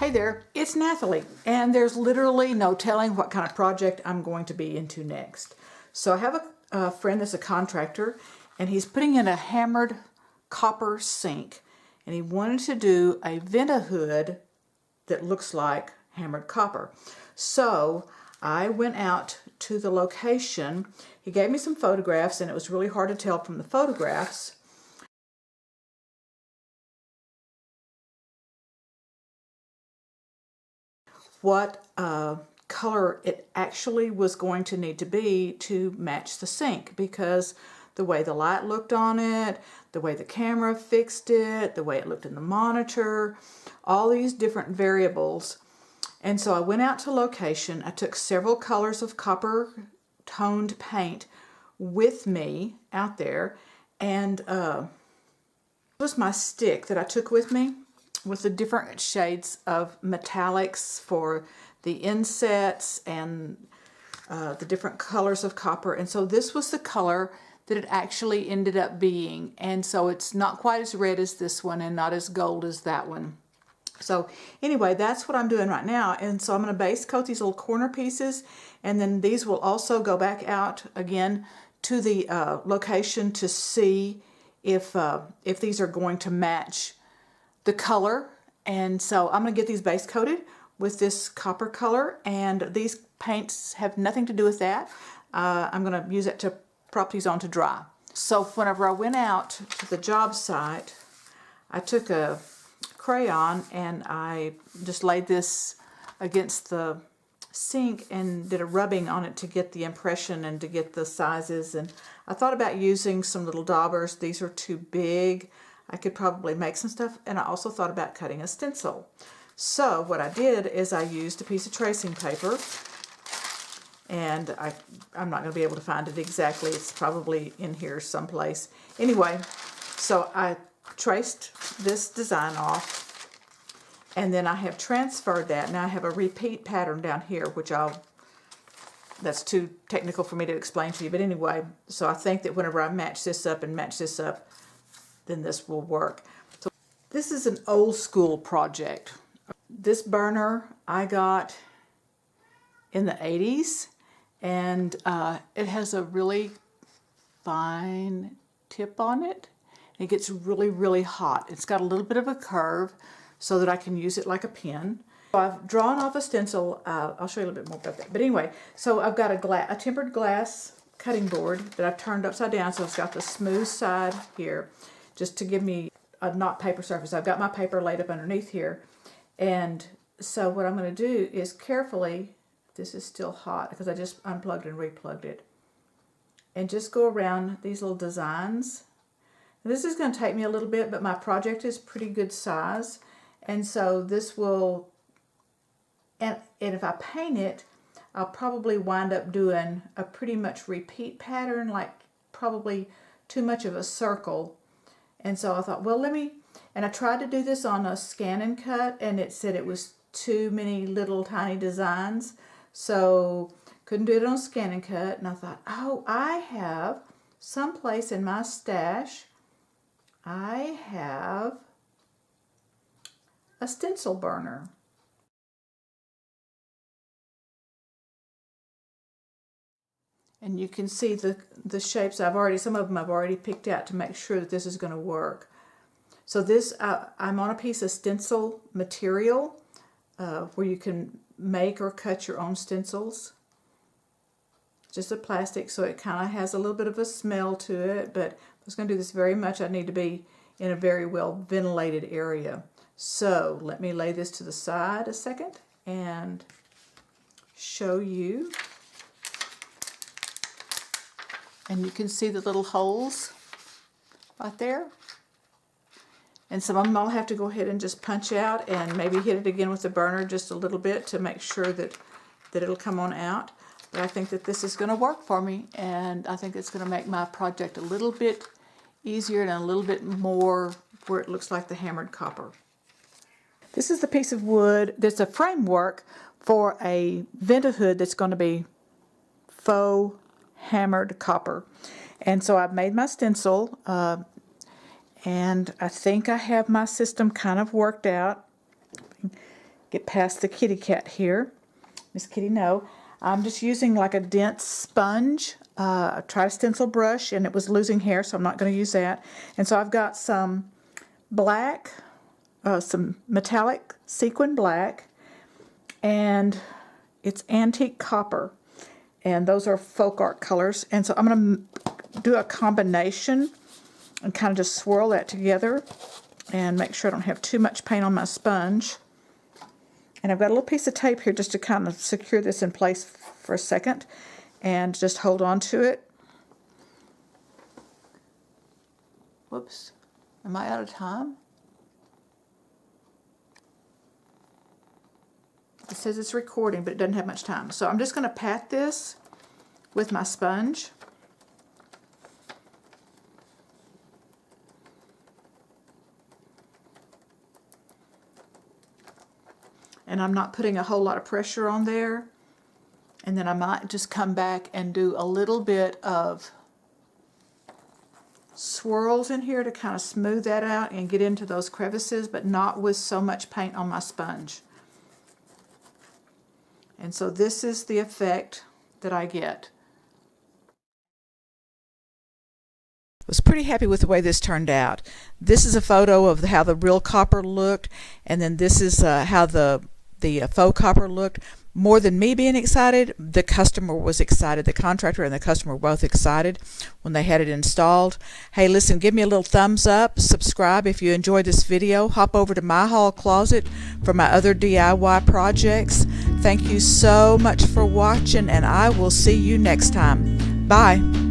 Hey there, it's Nathalie, and there's literally no telling what kind of project I'm going to be into next. So I have a friend that's a contractor, and he's putting in a hammered copper sink, and he wanted to do a vent hood that looks like hammered copper. So I went out to the location. He gave me some photographs, and it was really hard to tell from the photographs what color it actually was going to need to be to match the sink, because the way the light looked on it, the way the camera fixed it, the way it looked in the monitor, all these different variables. And so I went out to location. I took several colors of copper toned paint with me out there, and this was my stick that I took with me with the different shades of metallics for the insets and the different colors of copper. And so this was the color that it actually ended up being. And so it's not quite as red as this one and not as gold as that one. So anyway, that's what I'm doing right now. And so I'm going to base coat these little corner pieces, and then these will also go back out again to the location to see if these are going to match the color. And so I'm going to get these base coated with this copper color, and these paints have nothing to do with that. I'm going to use it to prop these on to dry. So whenever I went out to the job site, I took a crayon and I just laid this against the sink and did a rubbing on it to get the impression and to get the sizes. And I thought about using some little daubers. These are too big. I could probably make some stuff, and I also thought about cutting a stencil. So what I did is I used a piece of tracing paper, and I'm not going to be able to find it exactly. It's probably in here someplace. Anyway, so I traced this design off, and then I have transferred that. Now I have a repeat pattern down here, which that's too technical for me to explain to you. But anyway, so I think that whenever I match this up and match this up, then this will work. So this is an old school project. This burner I got in the 80s, and it has a really fine tip on it. It gets really, really hot. It's got a little bit of a curve so that I can use it like a pen. So I've drawn off a stencil. I'll show you a little bit more about that. But anyway, so I've got a tempered glass cutting board that I've turned upside down, so it's got the smooth side here, just to give me a not paper surface. I've got my paper laid up underneath here. And so what I'm going to do is carefully, this is still hot because I just unplugged and replugged it, and just go around these little designs. This is going to take me a little bit, but my project is pretty good size, and so this will, and if I paint it, I'll probably wind up doing a pretty much repeat pattern, like probably too much of a circle. And so I thought, well, and I tried to do this on a scan and cut, and it said it was too many little tiny designs, so couldn't do it on scan and cut. And I thought, oh, I have someplace in my stash, I have a stencil burner. And you can see the shapes some of them I've already picked out to make sure that this is going to work. So this, I'm on a piece of stencil material where you can make or cut your own stencils. Just a plastic, so it kind of has a little bit of a smell to it, but if I was going to do this very much, I need to be in a very well ventilated area. So let me lay this to the side a second and show you. And you can see the little holes right there. And some of them I'll have to go ahead and just punch out and maybe hit it again with the burner just a little bit to make sure that it'll come on out. But I think that this is going to work for me, and I think it's going to make my project a little bit easier and a little bit more where it looks like the hammered copper. This is the piece of wood that's a framework for a vent hood that's going to be faux hammered copper. And so I've made my stencil, and I think I have my system kind of worked out. get past the kitty cat here. Miss Kitty, no. I'm just using like a dense sponge. I tried a stencil brush and it was losing hair, so I'm not going to use that. And so I've got some black, some metallic sequin black, and it's antique copper. And those are folk art colors. And so I'm going to do a combination and kind of just swirl that together and make sure I don't have too much paint on my sponge. And I've got a little piece of tape here just to kind of secure this in place for a second and just hold on to it. Whoops. Am I out of time? It says it's recording, but it doesn't have much time. So I'm just going to pat this with my sponge. And I'm not putting a whole lot of pressure on there. And then I might just come back and do a little bit of swirls in here to kind of smooth that out and get into those crevices, but not with so much paint on my sponge. And so this is the effect that I get. I was pretty happy with the way this turned out. This is a photo of how the real copper looked, and then this is how the faux copper looked. More than me being excited, the customer was excited. The contractor and the customer were both excited when they had it installed. Hey, listen, give me a little thumbs up, subscribe if you enjoyed this video. Hop over to my hall closet for my other DIY projects. Thank you so much for watching, and I will see you next time. Bye.